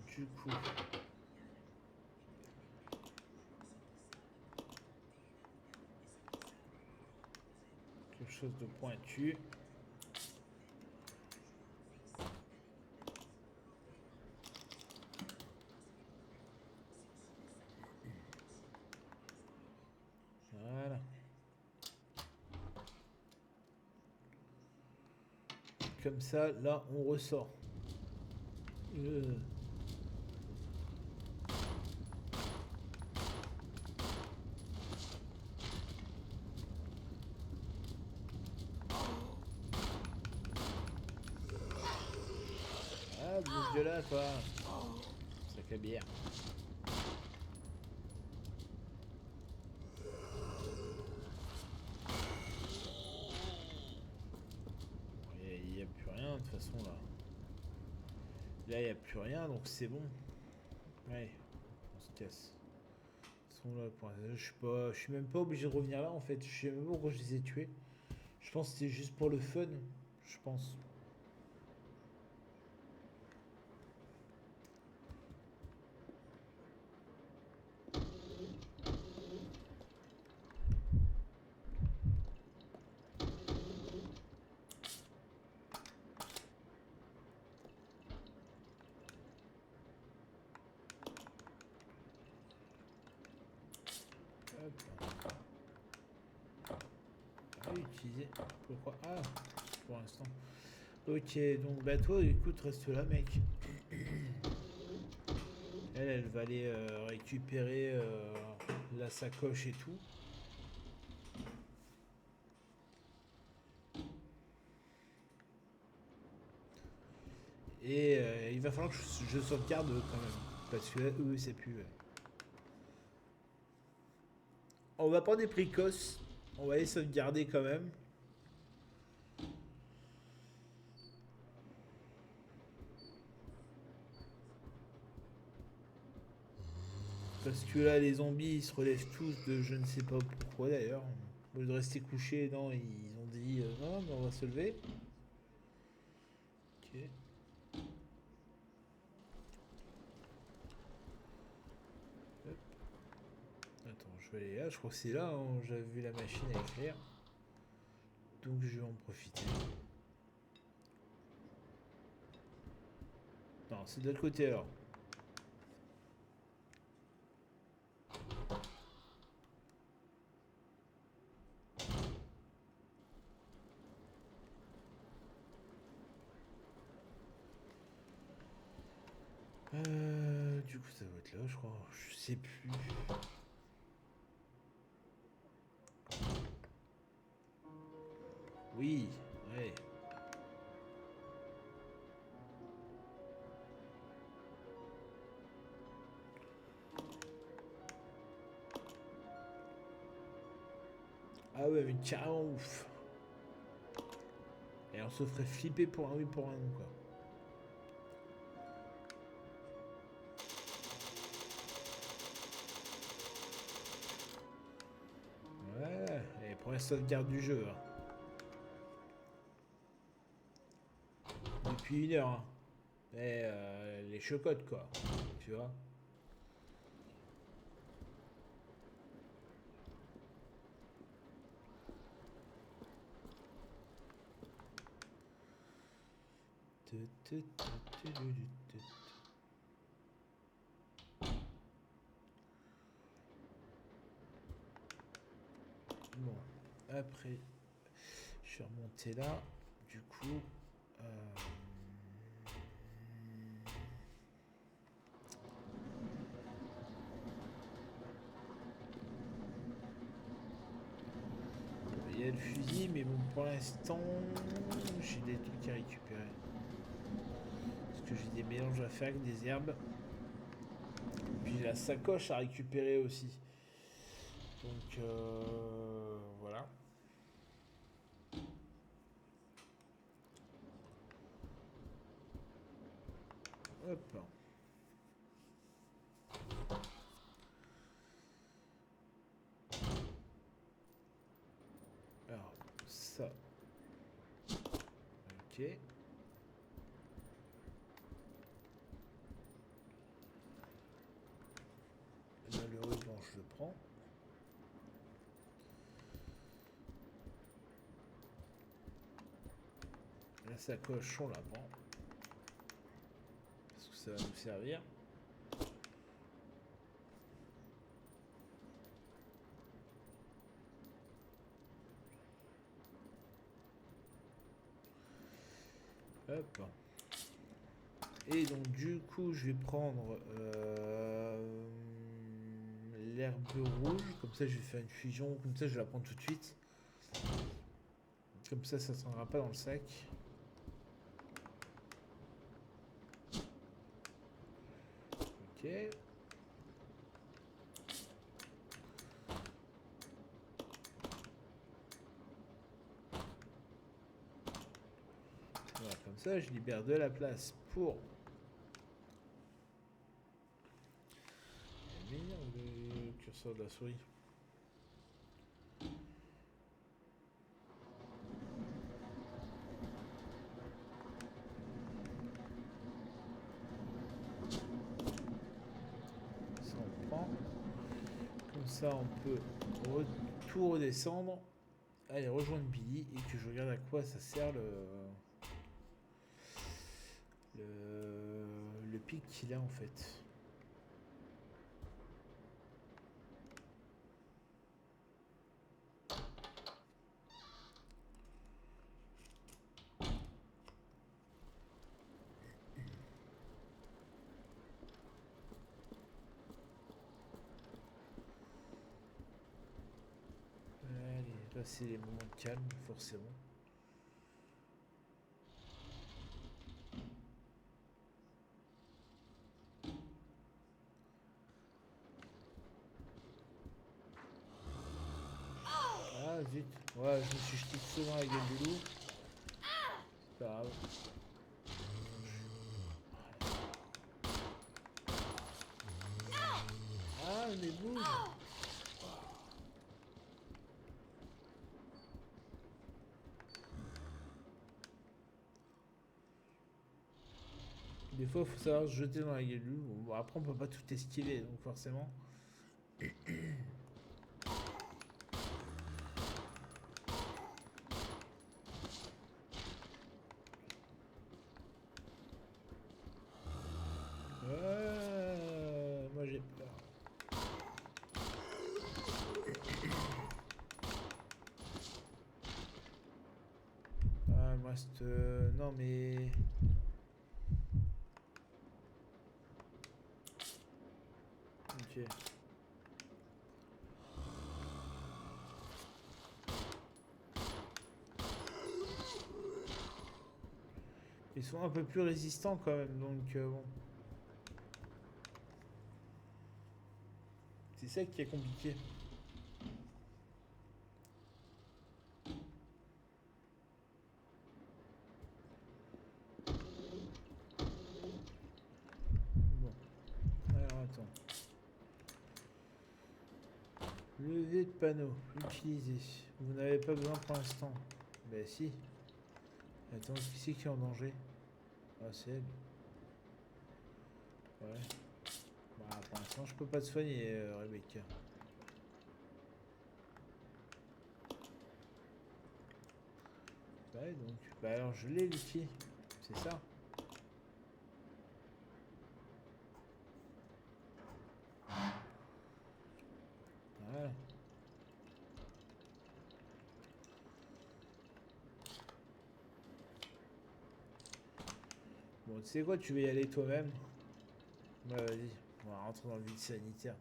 Du coup, quelque chose de pointu. Voilà. Comme ça, là, on ressort. Euh, Ah, bouge de là, toi. Sac à bière. Il n'y a plus rien, de toute façon, là. Là, il n'y a plus rien, donc c'est bon. Ouais, on se casse. Ils sont là pour l'instant. Je suis même pas obligé de revenir là, en fait. Je sais même pas pourquoi je les ai tués. Je pense que c'était juste pour le fun. Je pense. Hop. Ah, utiliser. Pourquoi? Ah, pour l'instant. Ok, donc bah toi, écoute, reste là, mec. Elle va aller récupérer la sacoche et tout. Et il va falloir que je sauvegarde quand même. Parce que là, eux, c'est plus. On va prendre des précoces. On va les sauvegarder quand même. Parce que là, les zombies, ils se relèvent tous de je ne sais pas pourquoi d'ailleurs. Au lieu de rester couchés, non, ils ont dit non, mais on va se lever. Ok. Hop. Attends, je vais aller là. Je crois que c'est là, hein, j'avais vu la machine à écrire. Donc je vais en profiter. Non, c'est de l'autre côté alors. Du coup, ça va être là, je crois. Je sais plus. Oui, ouais. Ah ouais, mais carrément ouf. Et on se ferait flipper pour un oui, pour un non, quoi. Ouais, et première sauvegarde du jeu, hein. Depuis 1 heure, hein. Et les chocottes, quoi. Tu vois. Bon, après, je suis remonté là. Du coup, il y a le fusil, mais bon, pour l'instant, j'ai des trucs à récupérer. Parce que j'ai des mélanges à faire avec des herbes. Puis j'ai la sacoche à récupérer aussi. Donc, voilà. Hop. Alors, ça. Ok. prend. La sacoche, on la prend. Parce que ça va nous servir. Hop. Et donc du coup je vais prendre l'herbe rouge, comme ça je vais faire une fusion, comme ça je vais la prendre tout de suite. Comme ça ne s'en pas dans le sac. Ok. Voilà, comme ça je libère de la place pour... Le curseur de la souris. Ça on prend. Comme ça on peut tout redescendre. Allez, rejoindre Billy et que je regarde à quoi ça sert le pic qu'il a en fait. Allez, là c'est les moments de calme forcément. Ah zut, ouais je me suis jeté tout dans la gueule du loup. C'est pas grave. Ah mais bouge. Des fois, il faut savoir se jeter dans la gueule du loup. Bon, après, on peut pas tout esquiver, donc forcément. Moi, j'ai peur. Ah, il me reste... non, mais... Ok. Ils sont un peu plus résistants quand même, donc bon. C'est ça qui est compliqué. Bon. Alors, attends. Lever de panneau. Utiliser. Vous n'avez pas besoin pour l'instant. Ben si. Attends, qui c'est qui est en danger? Ah, c'est elle. Ouais. Bah, pour l'instant, je peux pas te soigner, Rebecca. Ouais, donc. Bah, alors, je l'ai, Lucky. C'est ça. Voilà. Bon, tu sais quoi, tu vas y aller toi-même. Ouais, vas-y. On va rentrer dans le vide sanitaire.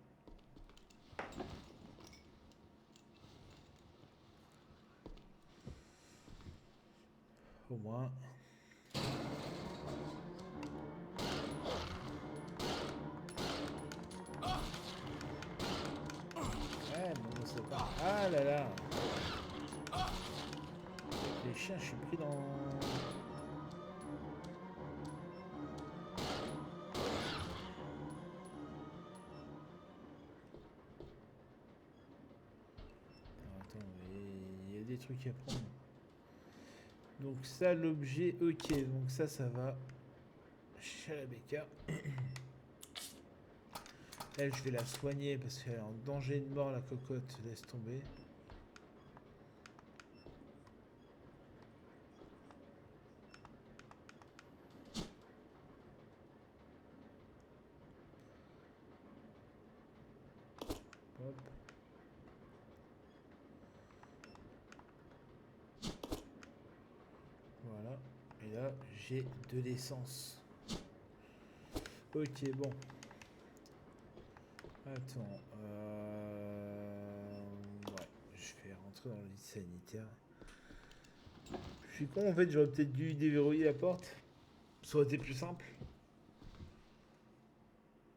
Au moins. Ouais, bon, c'est pas... Ah là là. Les chiens, je suis pris dans... Attends, il y a des trucs à prendre. Donc ça, l'objet, ok. Donc ça va chez la Becca. Elle, je vais la soigner parce qu'elle est en danger de mort, la cocotte. Laisse tomber. Hop. Voilà. Et là, j'ai de l'essence. Ok, bon. Attends. Ouais, je vais rentrer dans le lit sanitaire. Je suis con, en fait, j'aurais peut-être dû déverrouiller la porte. Ça aurait été plus simple.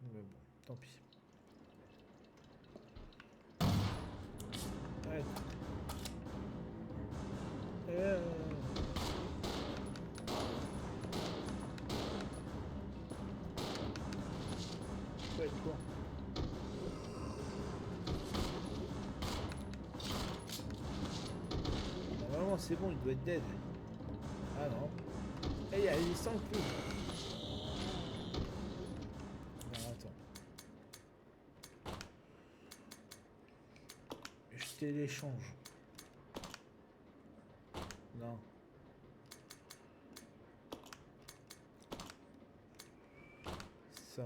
Mais bon, tant pis. Ouais. Ouais, quoi. Normalement, c'est bon, il doit être dead. Ah non. Eh, il y a les 100 coups. Non, attends. Je téléchange. Non. Ça.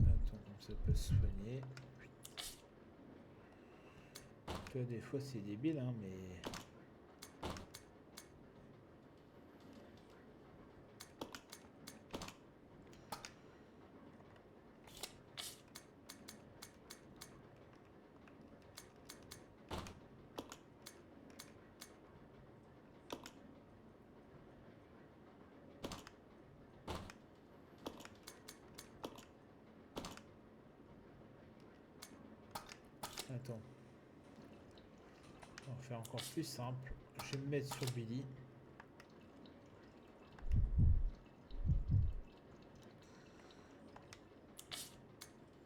Attends, comme ça peut se soigner. Tu vois, des fois c'est débile, hein, mais... Attends. On va faire encore plus simple. Je vais me mettre sur Billy.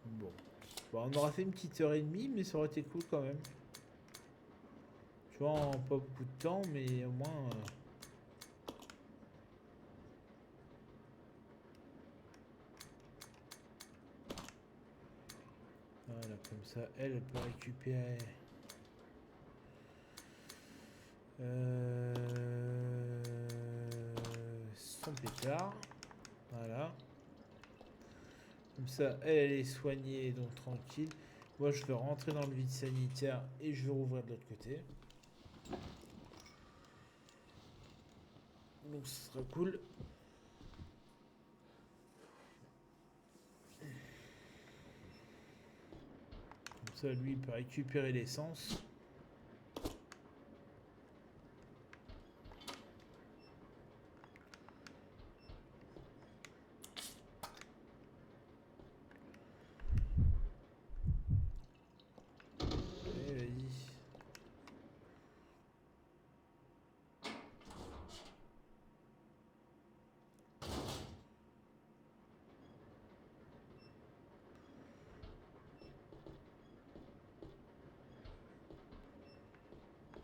Bon. Bon, on aura fait une petite heure et demie, mais ça aurait été cool quand même. Tu vois, en pas beaucoup de temps, mais au moins... Voilà, comme ça, elle peut récupérer... son pétard. Voilà. Comme ça, elle est soignée, donc tranquille. Moi, je vais rentrer dans le vide sanitaire et je vais rouvrir de l'autre côté. Donc, ce sera cool. Comme ça, lui, il peut récupérer l'essence. Allez, vas-y.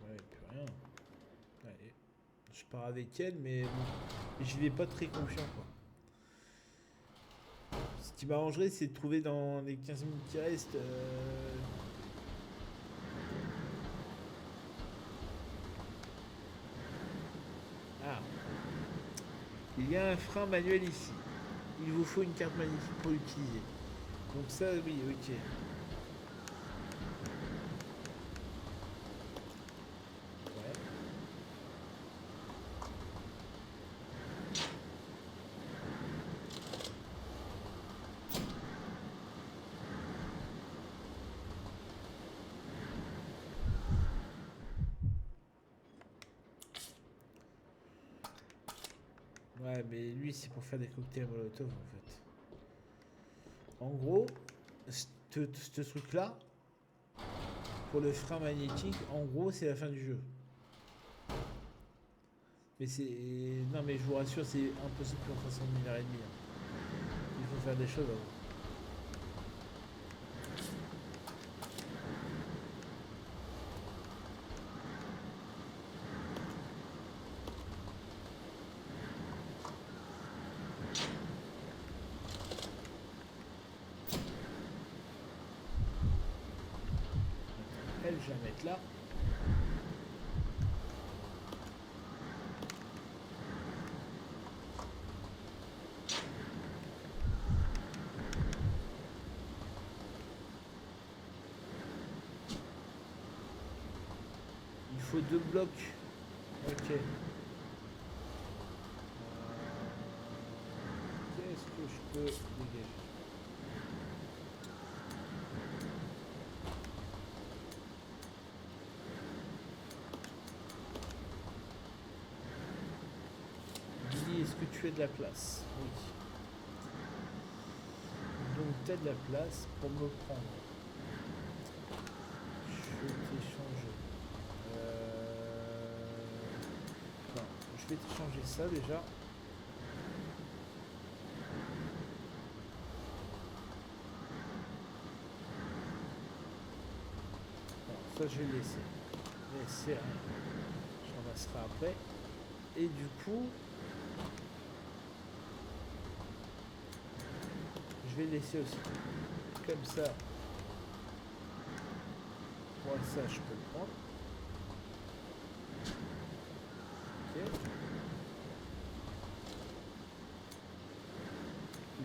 Ouais, plus rien. Allez. Je pars avec elle, mais bon, je vais pas très confiant, quoi. Ce qui m'arrangerait, c'est de trouver dans les 15 minutes qui restent... Ah, il y a un frein manuel ici. Il vous faut une carte magnétique pour l'utiliser. Donc ça, oui, ok. Ouais. Ouais, mais lui, c'est pour faire des cocktails Molotov, en fait. En gros, ce truc-là, pour le frein magnétique, en gros, c'est la fin du jeu. Mais c'est... Non, mais je vous rassure, c'est impossible qu'on fasse en 1 heure et demie, hein. Il faut faire des choses avant. je vais la mettre là. Il faut 2 blocs. Ok. Qu'est-ce que je peux dégager? Billy, est-ce que tu as de la place? Oui. Donc tu as de la place pour me prendre. Je vais t'échanger. Non, je vais t'échanger ça déjà. Alors, ça je vais laisser. Mais c'est rien. Je ramasserai après. Et du coup, je vais laisser aussi. Comme ça. Moi ça je peux le prendre. Ok.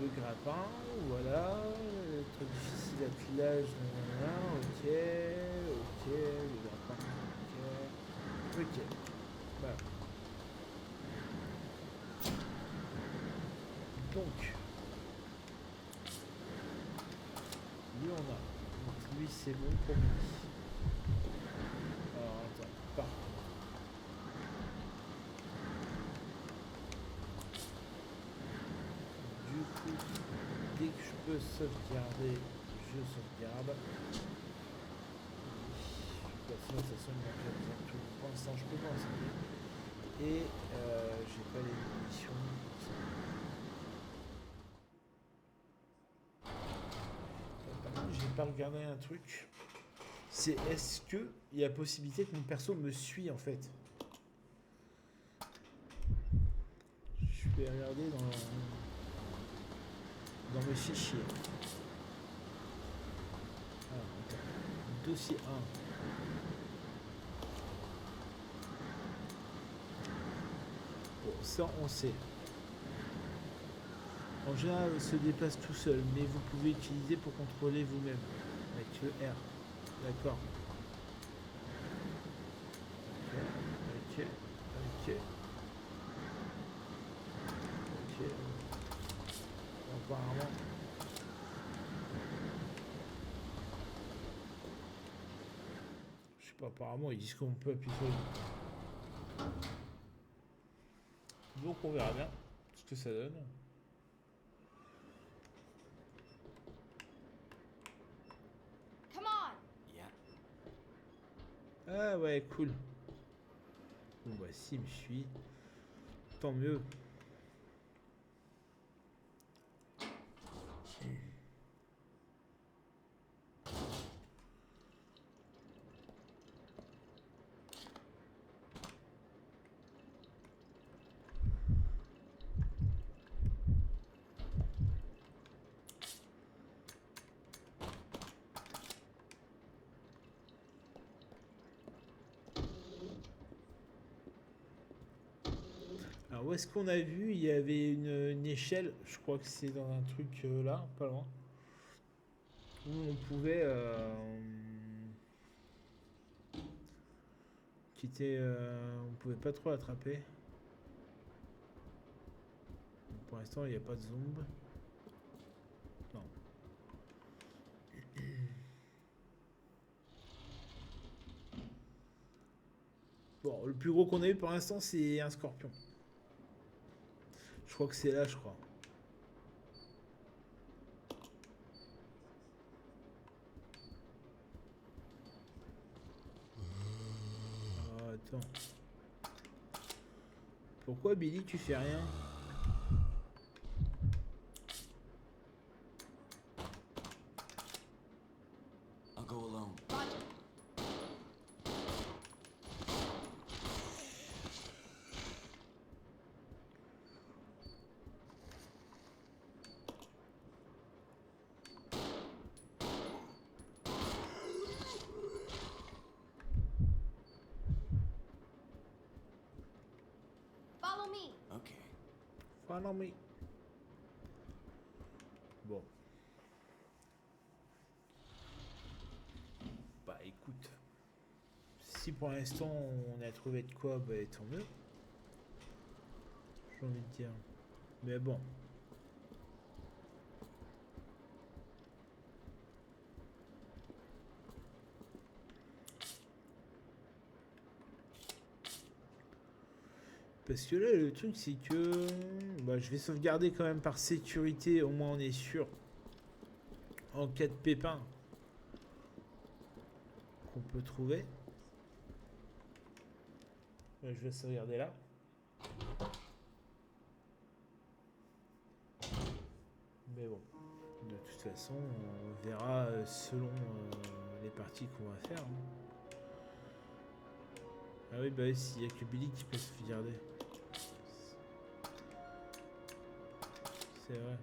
Le grappin, voilà. Le truc difficile attelage, ok. Ok. Le grappin, ok. Ok. Voilà. Donc, lui on a. Donc lui c'est bon pour lui. Alors attends, par contre. Du coup, dès que je peux sauvegarder, je sauvegarde. Sinon, de toute façon, il manque besoin de tout. Pour l'instant, je peux pas en sauver. Et j'ai pas les munitions. Par contre, j'ai pas regardé un truc. C'est est-ce que il y a possibilité que mon perso me suit en fait? Je vais regarder dans mes fichiers. Alors, attends. Dossier 1. Bon, ça on sait. En général, il se déplace tout seul, mais vous pouvez utiliser pour contrôler vous-même avec le R. D'accord. Ok, ok, ok. Ok. Apparemment. Je sais pas, apparemment ils disent qu'on peut appuyer sur le bouton. Donc on verra bien ce que ça donne. Ah ouais, cool. Bon bah s'il me suit, tant mieux. Alors où est-ce qu'on a vu? Il y avait une échelle, je crois que c'est dans un truc là, pas loin, où on pouvait on pouvait pas trop attraper. Pour l'instant il n'y a pas de zombie. Non. Bon, le plus gros qu'on a eu pour l'instant c'est un scorpion. Je crois que c'est là, je crois. Ah, attends. Pourquoi Billy tu fais rien? I'll go alone. Ah non mais... Bon. Bah écoute. Si pour l'instant on a trouvé de quoi, bah tant mieux. J'ai envie de dire. Mais bon. Parce que là, le truc, c'est que... Bah, je vais sauvegarder quand même par sécurité. Au moins, on est sûr. En cas de pépin. Qu'on peut trouver. Je vais sauvegarder là. Mais bon. De toute façon, on verra selon les parties qu'on va faire. Hein. Ah oui, bah oui, s'il n'y a que Billy qui peut sauvegarder. C'est vrai.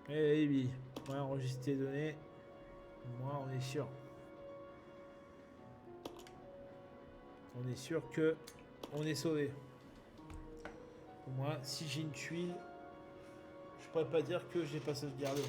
Eh oui, ouais, enregistrer les données. Moi, on est sûr. On est sûr que on est sauvé. Moi, si j'ai une tuile, je pourrais pas dire que j'ai pas sauvegardé.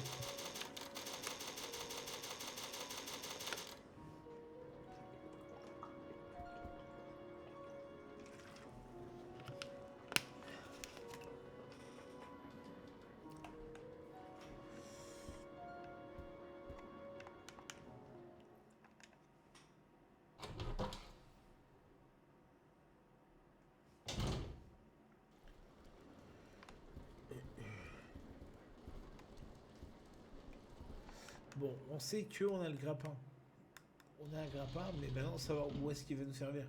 Bon, on sait qu'on a le grappin. On a un grappin, mais maintenant savoir où est-ce qu'il va nous servir.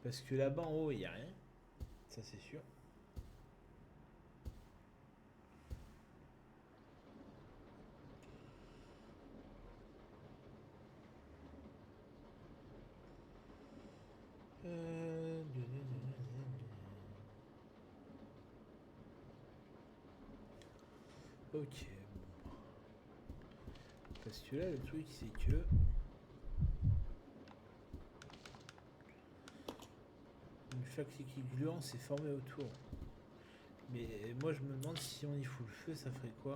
Parce que là-bas en haut, il n'y a rien. Ça, c'est sûr. Ok. Parce que là, le truc, c'est que... Une fois que l'équipe gluant s'est formé autour. Mais moi, je me demande si on y fout le feu, ça ferait quoi?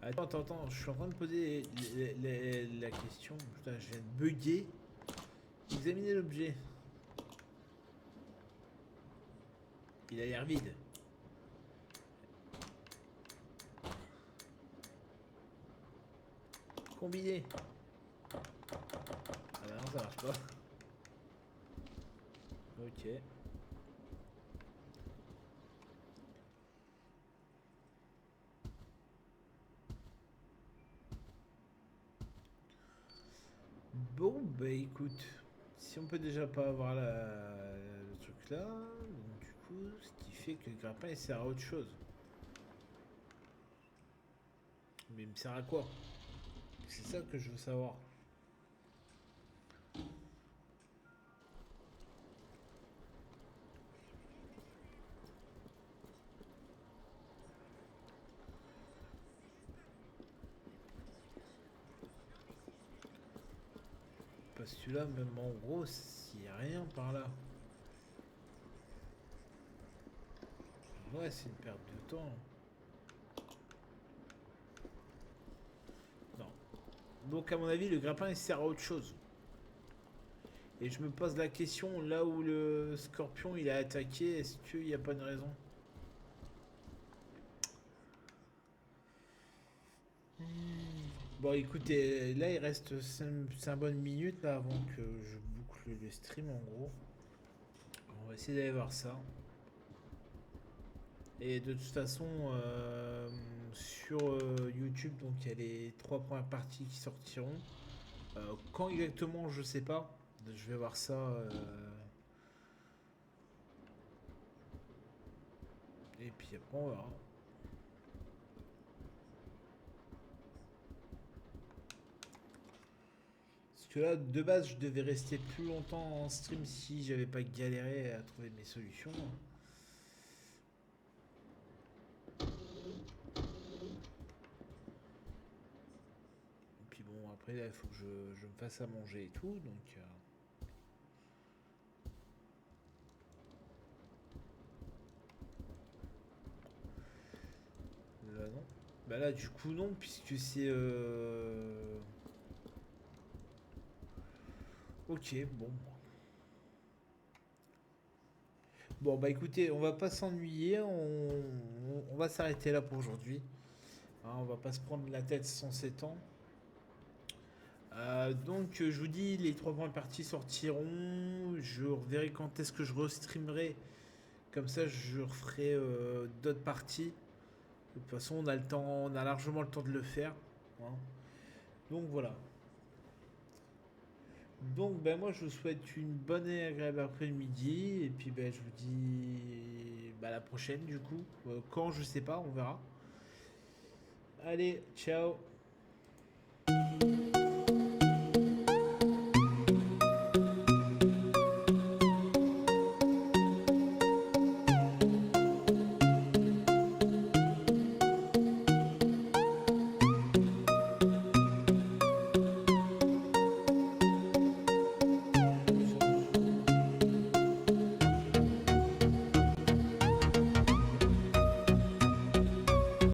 Attends, je suis en train de poser la question. Putain, je viens de bugger. Examiner l'objet. Il a l'air vide. Combiner. Ah bah non, ça marche pas. Ok. Bon, bah écoute, si on peut déjà pas avoir le truc là, donc du coup, ce qui fait que le grappin il sert à autre chose. Mais il me sert à quoi? C'est ça que je veux savoir. Parce que là, même en gros, il n'y a rien par là. Ouais, c'est une perte de temps. Non. Donc à mon avis, le grappin il sert à autre chose. Et je me pose la question, là où le scorpion il a attaqué, est-ce qu'il n'y a pas de raison? Bon écoutez, là il reste 5 bonnes minutes là avant que je boucle le stream en gros. On va essayer d'aller voir ça. Et de toute façon, sur YouTube, donc il y a les 3 premières parties qui sortiront. Quand exactement, je sais pas. Je vais voir ça. Et puis après, on verra. Si que là, de base, je devais rester plus longtemps en stream si j'avais pas galéré à trouver mes solutions. Et puis bon, après, là, il faut que je me fasse à manger et tout, donc... Là, non. Bah là, du coup, non, puisque c'est... Ok, bon. Bon, bah écoutez, on va pas s'ennuyer, on va s'arrêter là pour aujourd'hui. Hein, on va pas se prendre la tête sans 7 ans. Donc, je vous dis, les 3 premières parties sortiront. Je reverrai quand est-ce que je restreamerai. Comme ça, je referai d'autres parties. De toute façon, on a le temps, on a largement le temps de le faire. Hein. Donc voilà. Donc ben moi je vous souhaite une bonne et agréable après-midi et puis ben je vous dis bah, à la prochaine du coup. Quand je sais pas, on verra. Allez, ciao.